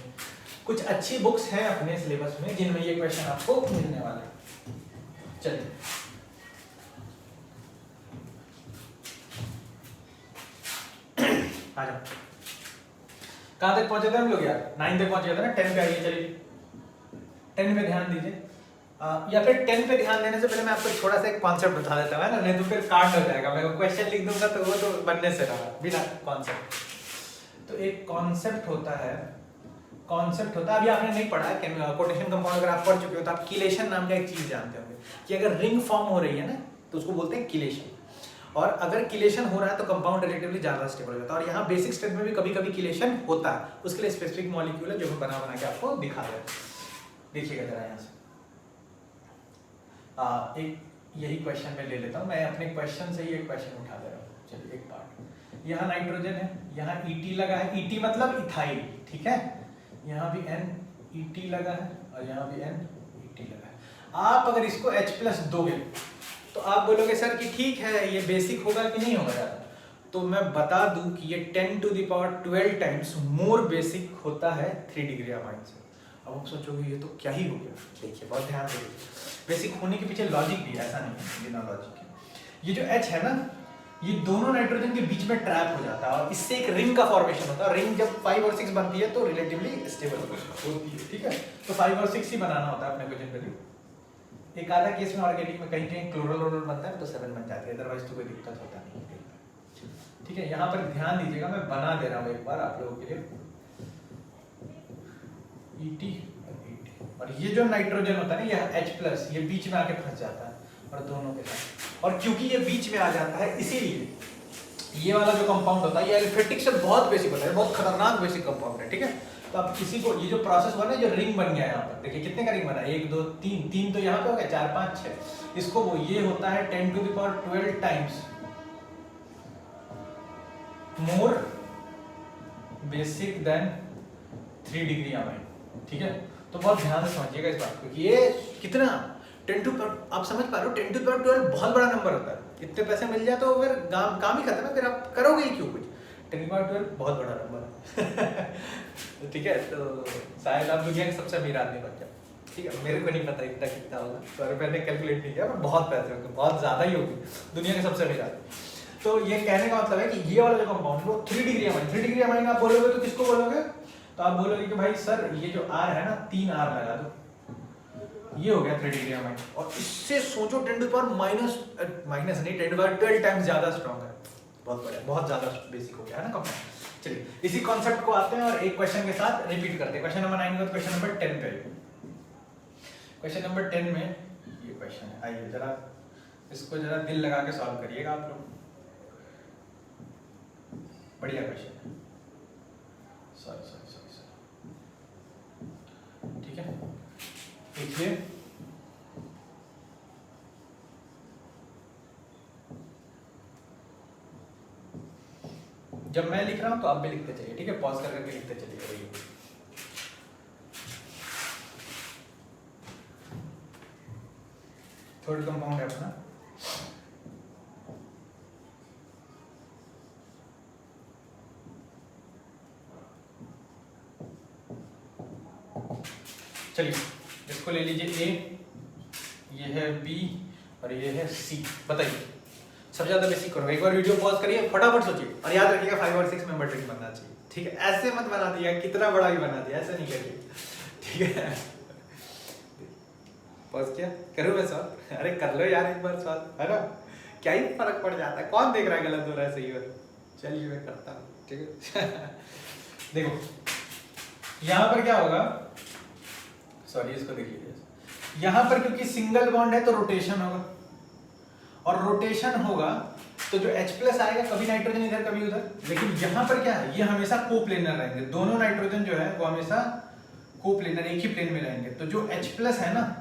कुछ अच्छी बुक्स हैं अपने सिलेबस में जिनमें ये क्वेश्चन आपको मिलने वाले हैं। चलिए आ जाओ, कहां तक पहुंचे थे हम लोग यार? 9 तक पहुंचे थे ना, 10 पे आइए। चलिए 10 पे ध्यान दीजिए, या फिर 10 पे ध्यान देने से पहले मैं आपको थोड़ा सा एक कॉन्सेप्ट बता देता हूँ, है ना, नहीं तो फिर कांड हो जाएगा। मैं क्वेश्चन लिख दूंगा तो वो तो बनने से रहा बिना कॉन्सेप्ट। तो एक कॉन्सेप्ट होता है, अभी आपने नहीं पढ़ा है कोटेशन कंपाउंड, अगर आप पढ़ चुके हो तो आप किलेशन नाम का एक चीज जानते होंगे कि अगर रिंग फॉर्म हो रही है ना तो उसको बोलते हैं किलेशन, और अगर किलेशन हो रहा है तो कंपाउंड रिलेटिवली ज्यादा स्टेबल हो जाता है। और यहाँ बेसिक स्टेट में भी कभी कभी किलेशन होता है, उसके लिए स्पेसिफिक मॉलिक्यूल है जो मैं बना के आपको दिखा रहा हूँ। देखिएगा जरा यहाँ से एक यही क्वेश्चन में ले लेता हूँ, मैं अपने क्वेश्चन से ही एक क्वेश्चन उठा ले रहा हूँ। चलिए एक पार्ट, यहाँ नाइट्रोजन है, यहाँ ET लगा है, ET मतलब इथाइल, ठीक है, यहाँ भी NET लगा है और यहाँ भी NET लगा है। आप अगर इसको H+ दोगे तो आप बोलोगे सर कि ठीक है ये बेसिक होगा कि नहीं होगा यार, तो मैं बता दूं कि ये 10⁻12 टाइम्स मोर बेसिक होता है 3 डिग्री अमाइन से। अब आप सोचोगे ये तो क्या ही हो गया, देखिए बहुत ध्यान से देखिए, बेसिक होने के पीछे लॉजिक भी है, ऐसा नहीं है बिना लॉजिक के। ये जो H है ना, ये दोनों नाइट्रोजन के बीच में ट्रैप हो जाता है और इससे एक रिंग का फॉर्मेशन होता है। रिंग जब 5 और 6 बनती है तो रिलेटिवली स्टेबल होती है, ठीक है। तो 5 और 6 ही बनाना होता है अपने को जनरली। एक आधा केस में ऑर्गेनिक में कहीं कहीं क्लोरोल बनता है तो 7 बन जाती है, अदरवाइज तो कोई दिक्कत होता नहीं, ठीक है। यहाँ पर ध्यान दीजिएगा, मैं बना दे रहा हूँ एक बार आप लोगों के लिए ET और ये जो नाइट्रोजन होता है ना, यह H+, ये बीच में आके फंस जाता है और दोनों के साथ, और क्योंकि ये बीच में आ जाता है इसीलिए ये वाला जो कंपाउंड होता है ये एल्फेटिक से बहुत बेसिक होता है, बहुत खतरनाक बेसिक कंपाउंड है, ठीक है। तो अब किसी को ये जो प्रोसेस हुआ ना, जो रिंग बन गया यहाँ पर, देखिए कितने का रिंग बना, 1 2 3 तो यहाँ पे हो गया, 4 5 6, इसको वो ये होता है 10⁻12 times more basic than 3 degree amine, ठीक है। तो बहुत ध्यान से समझिएगा इस बात को कि ये कितना 10 टू, आप समझ पा रहे हो 10⁻12 बहुत बड़ा नंबर होता है। इतने पैसे मिल जाए तो फिर काम ही खत्म है, फिर आप करोगे ही क्यों कुछ। 10⁻12 बहुत बड़ा नंबर है ठीक है। तो शायद आप दुनिया के सबसे अमीर आदमी बन जाओ, ठीक है। मेरे को नहीं पता इतना कितना होगा, सॉरी मैंने कैलकुलेट नहीं किया, पर बहुत पैसे होंगे, बहुत ज्यादा ही होगी, दुनिया के सबसे अमीर आदमी। तो ये कहने का मतलब है कि ये वाला जो कंपाउंड वो 3 डिग्री अमाइन, 3 डिग्री अमाइन आप बोलोगे तो किसको बोलोगे, तो आप बोलोगे कि भाई सर ये जो R है ना 3 R लगा दो, ये हो गया 3 डिग्री अमाइन। और इससे सोचो 10⁻12 टाइम्स ज्यादा स्ट्रॉन्ग है, बहुत बढ़िया, बहुत ज्यादा बेसिक हो गया है ना कंपाउंड। चलिए इसी कॉन्सेप्ट को आते हैं और एक क्वेश्चन के साथ रिपीट करते हैं। क्वेश्चन नंबर 9 के बाद क्वेश्चन नंबर 10 पे। क्वेश्चन नंबर 10 में ये क्वेश्चन है, आइए जरा इसको जरा दिल लगा के सॉल्व करिएगा आप लोग, बढ़िया क्वेश्चन है। सॉरी ठीक है, देखिए जब मैं लिख रहा हूं तो आप भी लिखते चलिए, ठीक है, पॉज कर करके लिखते चलिए। थर्ड कंपाउंड है अपना, चलिए इसको ले लीजिए A, ये है B और ये है C। बताइए सबसे ज्यादा बेसिक करो, एक बार वीडियो पॉज करिए, फटाफट सोचिए और याद रखिएगा 5 और 6 में मैट्रिक्स बनना चाहिए, ठीक है। ऐसे मत बना दिया, कितना बड़ा भी बना दिया, ऐसा नहीं करिए, ठीक है। पॉज किया, करूँ मैं सॉल्व, अरे कर लो यार एक बार सॉल्व, है ना, क्या ही फर्क पड़ जाता है, कौन देख रहा है गलत हो रहा है सही हो रहा है। चलिए मैं करता हूँ, ठीक है। देखो यहाँ पर क्या होगा, सॉरी इसको देखिए, यहाँ पर क्योंकि सिंगल बॉन्ड है तो रोटेशन होगा, और रोटेशन होगा तो जो H+ आएगा कभी नाइट्रोजन इधर कभी उधर, लेकिन यहाँ पर क्या है, ये हमेशा कोप्लेनर रहेंगे, दोनों नाइट्रोजन जो है वो हमेशा कोप्लेनर एक ही प्लेन में रहेंगे। तो जो H+ है ना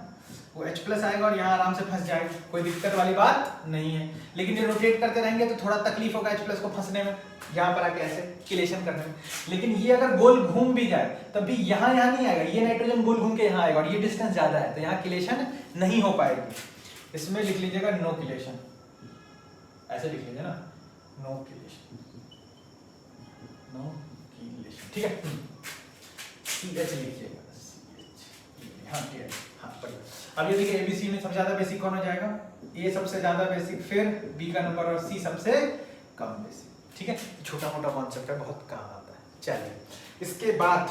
वो H+ आएगा और यहाँ आराम से फंस जाएगा, कोई दिक्कत वाली बात नहीं है। लेकिन ये रोटेट करते रहेंगे तो थोड़ा तकलीफ होगा H+ को फंसने में, यहाँ पर आके ऐसे किलेशन करने में। लेकिन ये अगर गोल घूम भी जाए तब भी यहाँ नहीं आएगा, ये नाइट्रोजन गोल घूम के यहाँ आएगा और ये डिस्टेंस ज्यादा है तो यहाँ किलेशन नहीं हो पाएगी। इसमें लिख लीजिएगा नो किलेशन, ऐसे लिख लीजिए ना, नो किलेशन, नो किलेशन, ठीक है। CH लिखिएगा, हाँ ठीक है, हाँ बढ़िया। अब ये देखिए ABC में सबसे ज्यादा बेसिक कौन हो जाएगा, A सबसे ज्यादा बेसिक, फिर B का नंबर और C सबसे कम बेसिक, ठीक है। छोटा मोटा कॉन्सेप्ट है, बहुत काम आता है। चलिए इसके बाद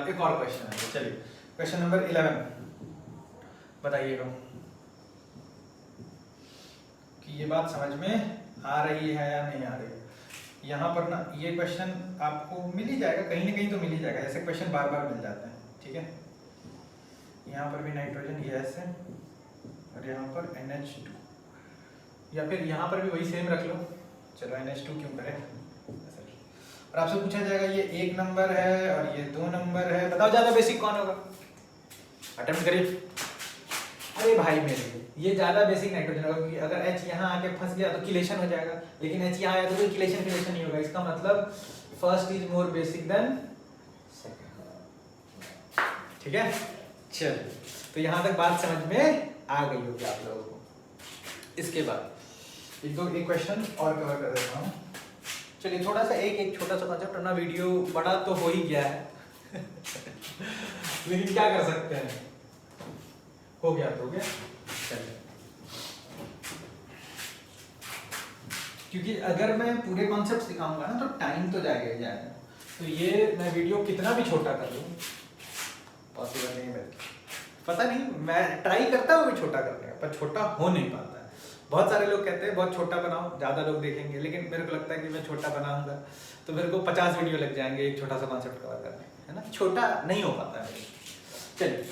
एक और क्वेश्चन है, चलिए क्वेश्चन नंबर 11। बताइएगा कि ये बात समझ में आ रही है या नहीं आ रही है। यहाँ पर ना ये क्वेश्चन आपको मिल ही जाएगा, कहीं ना कहीं तो मिल ही जाएगा, ऐसे क्वेश्चन बार बार मिल जाते हैं, ठीक है। यहाँ पर भी नाइट्रोजन गैस है और यहाँ पर NH2, या फिर यहाँ पर भी वही सेम रख लो, चलो NH2 क्यों करें। और आपसे पूछा जाएगा ये 1 नंबर है और ये 2 नंबर है, बताओ ज्यादा बेसिक कौन होगा, अटेम्प्ट करिए। अरे भाई मेरे ये ज्यादा बेसिक नाइट्रोजन होगा, क्योंकि अगर H यहाँ आके फंस गया तो किलेशन हो जाएगा, लेकिन H यहाँ आया तो कोई किलेशन नहीं होगा। इसका मतलब first is more basic than second, ठीक है। चल तो यहाँ तक बात समझ में आ गई होगी आप लोगों को। इसके बाद एक क्वेश्चन और कवर कर देता हूँ। चलिए थोड़ा सा एक छोटा सा कॉन्सेप्ट ना, वीडियो बड़ा तो हो ही गया है लेकिन क्या कर सकते हैं, हो गया तो हो गया। चलिए, क्योंकि अगर मैं पूरे कॉन्सेप्ट दिखाऊंगा ना तो टाइम तो जाएगा ही जाएगा, तो ये मैं वीडियो कितना भी छोटा कर लूँ पॉसिबल नहीं है, पता नहीं, मैं ट्राई करता हूँ छोटा करने का, पर छोटा हो नहीं पाता है। बहुत सारे लोग कहते हैं बहुत छोटा बनाओ, ज़्यादा लोग देखेंगे, लेकिन मेरे को लगता है कि मैं छोटा बनाऊंगा तो मेरे को 50 वीडियो लग जाएंगे एक छोटा सा कॉन्सेप्ट कवर करने, है ना, छोटा नहीं हो पाता है। चलिए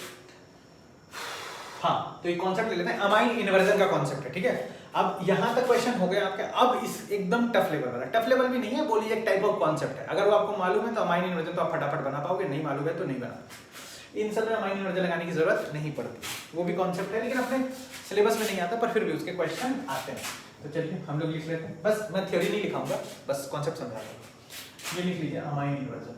हाँ, तो एक कॉन्सेप्ट ले लेते हैं, अमाइन इन्वर्जन का कॉन्सेप्ट है, ठीक है। अब यहाँ तक क्वेश्चन हो गया आपके, अब इस एकदम टफ लेवल वाला, टफ लेवल भी नहीं है, बोलिए एक टाइप ऑफ कॉन्सेप्ट है। अगर वो आपको मालूम है तो अमाइन इन्वर्जन तो आप फटाफट बना पाओगे, नहीं मालूम है तो नहीं बना। इन सब में अमाइन इन्वर्जन लगाने की जरूरत नहीं पड़ती, वो भी कॉन्सेप्ट है, लेकिन अपने सिलेबस में नहीं आता, पर फिर भी उसके क्वेश्चन आते हैं। तो चलिए हम लोग लिख लेते हैं, बस मैं थ्योरी नहीं लिखाऊंगा, बस कॉन्सेप्ट समझा दूंगा। ये लिख लीजिए अमाइन इन्वर्जन,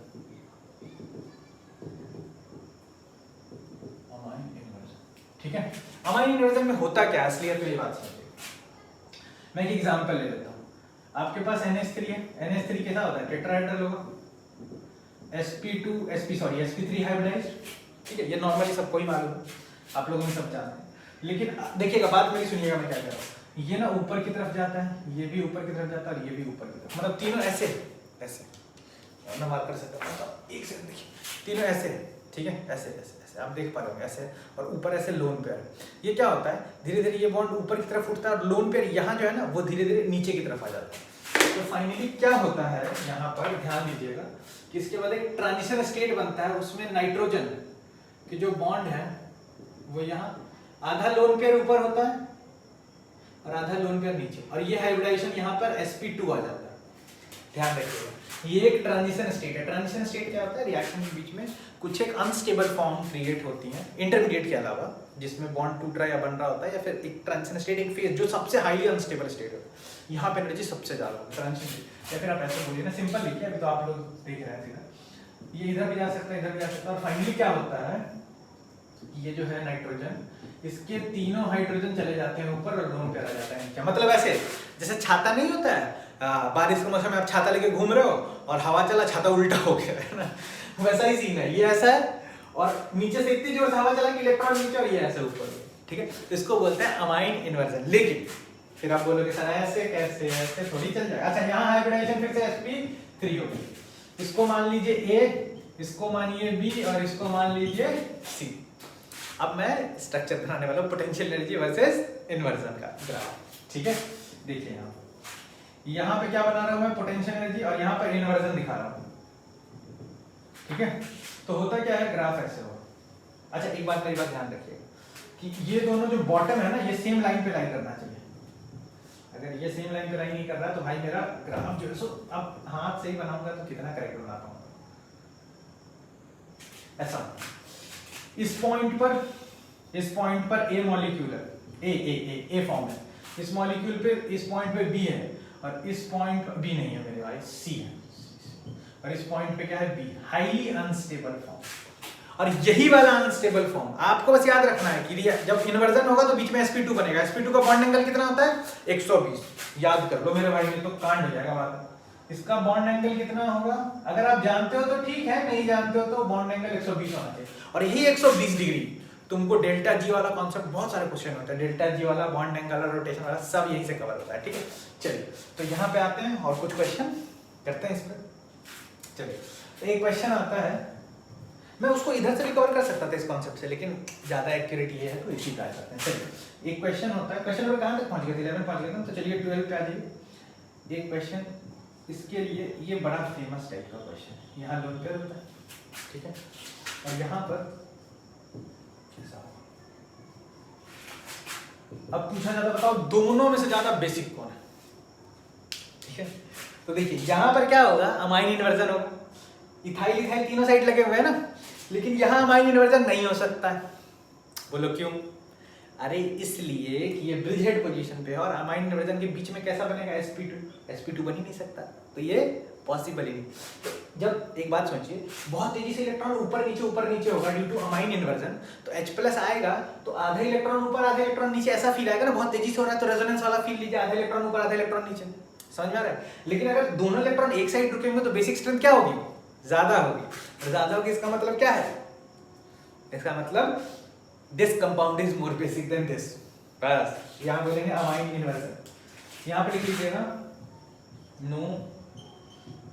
ठीक है। अमाइन इन्वर्जन में होता क्या है असलियत में, ये बात समझिए। मैं एक एग्जांपल ले लेता हूँ, आपके पास NH3 है, NH3 कैसा होता है, टेट्राहेड्रल होगा, sp3 हाइब्रिडाइज्ड, ठीक है, ये नॉर्मली सबको ही मालूम है, आप लोगों में सब जानते हैं। लेकिन देखिएगा, बात मेरी सुनिएगा, मैं क्या कह रहा हूँ, ये ना ऊपर की तरफ जाता है, ये भी ऊपर की तरफ जाता है और ये भी ऊपर की तरफ, मतलब तीनों ऐसे ऐसे मैं मार्क कर सकता हूँ, एक सेकंड देखिए, तीनों ऐसे, ठीक है, ऐसे ऐसे ऐसे आप देख पा रहे होंगे, ऐसे, और ऊपर ऐसे लोन पेयर। ये क्या होता है, धीरे धीरे ये बॉन्ड ऊपर की तरफ उठता है और लोन पेयर यहाँ जो है ना वो धीरे धीरे नीचे की तरफ आ जाता है। तो फाइनली क्या होता है यहाँ पर, ध्यान दीजिएगा कि इसके बाद एक ट्रांजिशन स्टेट बनता है, उसमें नाइट्रोजन की जो बॉन्ड है वो यहाँ आधा लोन पेयर ऊपर होता है और आधा लोन पेयर नीचे, और ये हाइब्रिडाइजेशन यहाँ पर sp2 आ जाता है। ध्यान रखिएगा, ये एक ट्रांजिशन स्टेट है। ट्रांजिशन स्टेट क्या होता है, रिएक्शन के बीच में कुछ एक अनस्टेबल फॉर्म क्रिएट होती है इंटरमीडिएट के अलावा, जिसमें बॉन्ड टूट रहा या बन रहा होता है, या फिर एक ट्रांजिशन स्टेट, एक फेज जो सबसे हाईली अनस्टेबल स्टेट है, यहाँ पे एनर्जी सबसे ज्यादा होती है ट्रांजिशन स्टेट। या फिर आप ऐसे बोलिए ना, सिंपल लिखिए, अभी तो आप लोग देख रहे हैं सीधा, ये इधर भी जा सकता है, इधर भी जा सकता है, और फाइनली क्या होता है, ये जो है नाइट्रोजन, इसके तीनों हाइड्रोजन चले जाते हैं ऊपर और लोन पेयर आ जाता है नीचे। मतलब ऐसे जैसे छाता नहीं होता है, बारिश के मौसम में आप छाता लेके घूम रहे हो और हवा चला, छाता उल्टा हो गया, है ना, वैसा ही सीन है। ये ऐसा है और नीचे से इतनी जोर से हवा चला कि इलेक्ट्रॉन नीचे और ये ऐसे ऊपर, ठीक है। तो इसको बोलते हैं अमाइन इन्वर्जन। लेकिन फिर आप बोलोगे सर ऐसे कैसे, ऐसे थोड़ी चल जाएगा। अच्छा, यहाँ हाइब्रिडाइजेशन फिर से sp3 हो गई, इसको मान लीजिए A, इसको मानिए B और इसको मान लीजिए C। अब मैं स्ट्रक्चर बनाने वाला हूँ पोटेंशियल एनर्जी वर्सेस इन्वर्जन का ग्राफ, ठीक है। देखिए यहाँ पे क्या बना रहा हूँ मैं, पोटेंशियल एनर्जी, और यहाँ पर इन्वर्जन दिखा रहा हूँ, ठीक है। तो होता क्या है, ग्राफ ऐसे हो। अच्छा, एक बात मेरी बात ध्यान रखिएगा कि ये दोनों जो बॉटम है ना, ये सेम लाइन पे लाइन करना चाहिए। अगर ये सेम लाइन पे लाइन नहीं कर रहा तो भाई मेरा ग्राफ जो है सो, अब हाथ से ही बनाऊंगा तो कितना करेक्ट बना पाऊंगा। ऐसा इस पॉइंट पर ए मॉलिक्यूल है, ए फॉर्म है, इस मॉलिक्यूल पे, इस पॉइंट पे बी है, और इस पॉइंट बी नहीं है मेरे भाई, सी है, और इस पॉइंट पे क्या है, बी, हाईली अनस्टेबल फॉर्म। और यही वाला अनस्टेबल फॉर्म आपको बस याद रखना है कि जब इन्वर्जन होगा तो बीच में sp2 बनेगा। sp2 का बॉन्ड एंगल कितना होता है, 120, याद कर लो मेरे भाई, नहीं तो कांड हो जाएगा बात। इसका बॉन्ड एंगल कितना होगा, अगर आप जानते हो तो ठीक है, नहीं जानते हो तो बॉन्ड एंगल 120 होना चाहिए। और यही 120 डिग्री तुमको डेल्टा जी वाला कॉन्सेप्ट, बहुत सारे क्वेश्चन होते हैं, डेल्टा जी वाला, बॉन्ड एंगल वाला, रोटेशन वाला, सब यहीं से कवर होता है, ठीक है। चलिए तो यहाँ पे आते हैं और कुछ क्वेश्चन करते हैं इस पर। चलिए तो एक क्वेश्चन आता है मैं उसको इधर से भी कवर कर सकता था इस कॉन्सेप्ट से, लेकिन ज़्यादा एक्यूरेट ये है तो इसी का करते हैं। चलिए एक क्वेश्चन होता है, क्वेश्चन नंबर कहाँ तक पहुँच गए थे? 11 पहुँच गए थे, तो चलिए 12 पे आ जाइए। एक क्वेश्चन इसके लिए, ये बड़ा फेमस टाइप का क्वेश्चन है, यहाँ लोन पे होता है, ठीक है, और यहाँ पर अब पूछा जाता है बताओ दोनों में से ज्यादा बेसिक कौन है, ठीक है। तो देखिए यहाँ पर क्या होगा, अमाइन इन्वर्जन होगा, इथाइल इथाइल तीनों साइड लगे हुए हैं ना, लेकिन यहाँ अमाइन इन्वर्जन नहीं हो सकता है। बोलो क्यों? अरे इसलिए कि ये ब्रिजहेड पोजीशन पे है और अमाइन इन्वर्जन के बीच में कैसा बनेगा, sp2 बन ही नहीं सकता, तो ये पॉसिबल ही नहीं। तो जब एक बात सोचिए, बहुत तेजी से इलेक्ट्रॉन ऊपर नीचे होगा ड्यू टू अमाइन इन्वर्जन, तो H+ आएगा तो आधा इलेक्ट्रॉन ऊपर आधा इलेक्ट्रॉन नीचे, ऐसा फील आएगा ना, बहुत तेजी से हो रहा है, तो रेजोनेंस वाला फील लीजिए, आधा इलेक्ट्रॉन ऊपर आधा इलेक्ट्रॉन नीचे, समझ में आ रहा है। लेकिन अगर दोनों इलेक्ट्रॉन एक साइड रुकेंगे तो बेसिक स्ट्रेंथ क्या होगी, ज्यादा होगी, और ज्यादा होगी इसका मतलब क्या है, इसका मतलब this compound is more basic than this, बस यहाँ बोलेंगे अमाइन इन्वर्जन। यहाँ पे लिख लीजिएगा no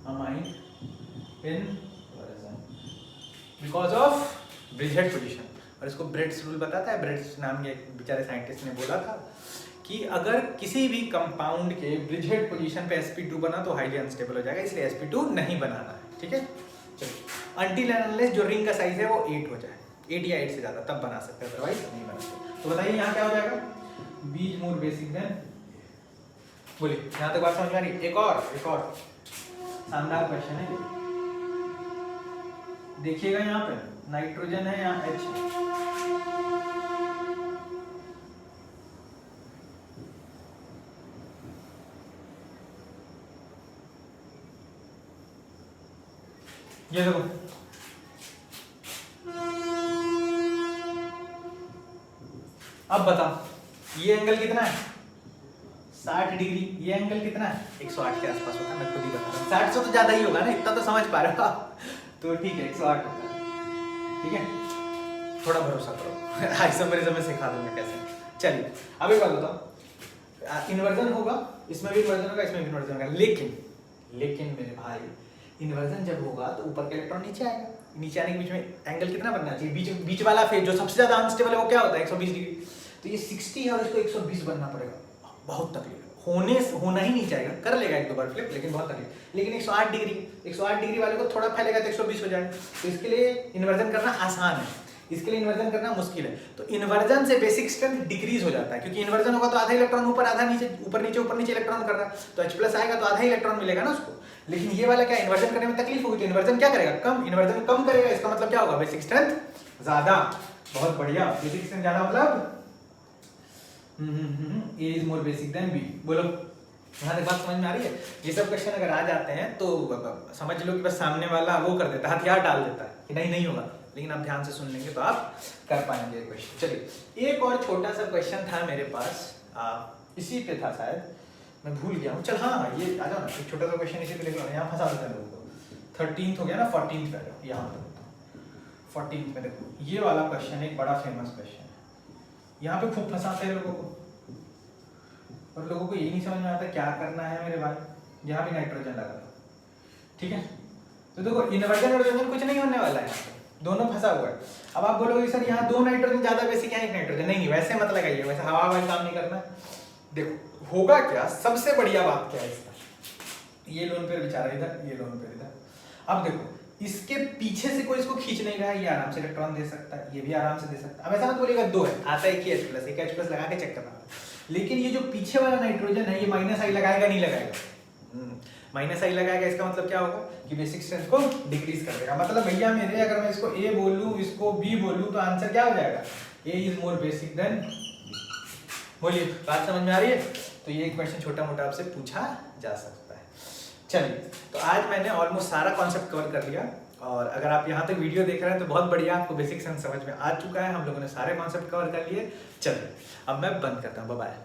amine inversion because of bridgehead position. और इसको ब्रेड्स रूल बताता है, ब्रेड्स नाम के एक बेचारे साइंटिस्ट ने बोला था कि अगर किसी भी कंपाउंड के ब्रिजहेड पोजीशन पे sp2 बना तो हाईली अनस्टेबल हो जाएगा, इसलिए sp2 नहीं बनाना है, ठीक है। चलिए अनटिल एंड अनलेस जो रिंग का साइज है वो 8 हो जाए, 8 या 8 से ज्यादा, तब बना सकते हैं, अदरवाइज नहीं बना सकते। तो बताइए यहाँ क्या हो जाएगा, B is more basic than, बोलिए यहाँ तक बात समझ में आ रही? एक और शानदार क्वेश्चन है, देखिएगा यहाँ पे नाइट्रोजन है, यहाँ H है, ये देखो अब बताओ ये एंगल कितना है, 60 डिग्री, ये एंगल कितना है, 108 के आसपास होता है, मैं खुद ही बता रहा हूँ, 60 से तो ज्यादा ही होगा ना, इतना तो समझ पा रहे हो आप, तो ठीक है 108 होता है, ठीक है, थोड़ा भरोसा करो, आइसोमेरिज्म में सिखा दूंगा कैसे। चलिए अब एक बात बताओ, इन्वर्जन होगा, इसमें भी इन्वर्जन होगा, इसमें भी इन्वर्जन होगा, लेकिन मेरे भाई इन्वर्जन जब होगा तो ऊपर का इलेक्ट्रॉन नीचे आएगा, नीचे आने के बीच में एंगल कितना बनना चाहिए, बीच वाला फेज जो सबसे ज्यादा अनस्टेबल है वो क्या होता है, 120 डिग्री, तो ये 60 है और इसको 120 बनना पड़ेगा, बहुत तकलीफ होना ही नहीं चाहेगा, कर लेगा एक दो बार फ्लिप, लेकिन बहुत तकलीफ। लेकिन 108 डिग्री वाले को थोड़ा फैलेगा तो 120 हो जाएगा, तो इसके लिए इन्वर्जन करना आसान है, इसके लिए इन्वर्जन करना मुश्किल है। तो इन्वर्जन से बेसिक स्ट्रेंथ डिक्रीज हो जाता है, क्योंकि इन्वर्जन होगा तो आधा इलेक्ट्रॉन ऊपर आधा नीचे, ऊपर नीचे इलेक्ट्रॉन कर रहा है, तो H+ आएगा तो आधा इलेक्ट्रॉन मिलेगा ना उसको। लेकिन ये वाला क्या, इन्वर्जन करने में तकलीफ होगी, तो इन्वर्जन क्या करेगा, कम, इन्वर्जन कम करेगा, इसका मतलब क्या होगा, बेसिक स्ट्रेंथ ज्यादा। बहुत बढ़िया, बेसिक स्ट्रेंथ ज्यादा मतलब A is more basic than B। बोलो यहाँ तक बात समझ में आ रही है? ये सब क्वेश्चन अगर आ जाते हैं तो समझ लो कि बस सामने वाला वो कर देता है, हथियार डाल देता है कि नहीं होगा, लेकिन आप ध्यान से सुन लेंगे तो आप कर पाएंगे क्वेश्चन। चलिए एक और छोटा सा क्वेश्चन था मेरे पास, इसी पे था शायद, मैं भूल गया हूँ। चल हाँ ये आ जाओ ना, एक छोटा सा क्वेश्चन इसी पे लिख लो, यहाँ फंसा देते हैं लोगों को। 13th हो गया ना, 14th पे आ जाओ, यहाँ पे 14th में देखो, ये वाला क्वेश्चन एक बड़ा फेमस क्वेश्चन है, यहाँ पे खूब फंसाते हैं लोगों को, और लोगों को ये नहीं समझ में आता क्या करना है मेरे भाई। यहाँ भी नाइट्रोजन लगा था, ठीक है, तो देखो इन्वर्जन और कुछ नहीं होने वाला है, यहाँ पे दोनों फंसा हुआ है। अब आप बोलोगे सर यहाँ 2 नाइट्रोजन ज्यादा बेसिक है, 1 नाइट्रोजन, नहीं वैसे मत लगाइए, वैसे हवा वाला काम नहीं करना। देखो होगा क्या, सबसे बढ़िया बात क्या है इसका, ये लोन पेयर बेचारा इधर, ये लोन पेयर इधर, अब देखो इसके पीछे से कोई इसको खींच नहीं रहा है, ये आराम से इलेक्ट्रॉन दे सकता है, ये भी आराम से दे सकता है। अब ऐसा मत बोलिएगा 2 है, आता है कि H+, एक H+ लगा के चेक करना, लेकिन ये जो पीछे वाला नाइट्रोजन है ये -I लगाएगा नहीं लगाएगा, -I लगाएगा, इसका मतलब क्या होगा कि बेसिक स्ट्रेंथ को डिक्रीज कर देगा। मतलब भैया मेरे, अगर मैं इसको A बोलूं इसको B बोलूं तो आंसर क्या हो जाएगा, A is more basic than. बोलिए बात समझ में आ रही है? तो ये क्वेश्चन छोटा मोटा आपसे पूछा जा सकता है। चलिए तो आज मैंने ऑलमोस्ट सारा कॉन्सेप्ट कवर कर लिया, और अगर आप यहाँ तक वीडियो देख रहे हैं तो बहुत बढ़िया, आपको बेसिक सेंस समझ में आ चुका है, हम लोगों ने सारे कॉन्सेप्ट कवर कर लिए। चलिए अब मैं बंद करता हूँ, बाय बाय।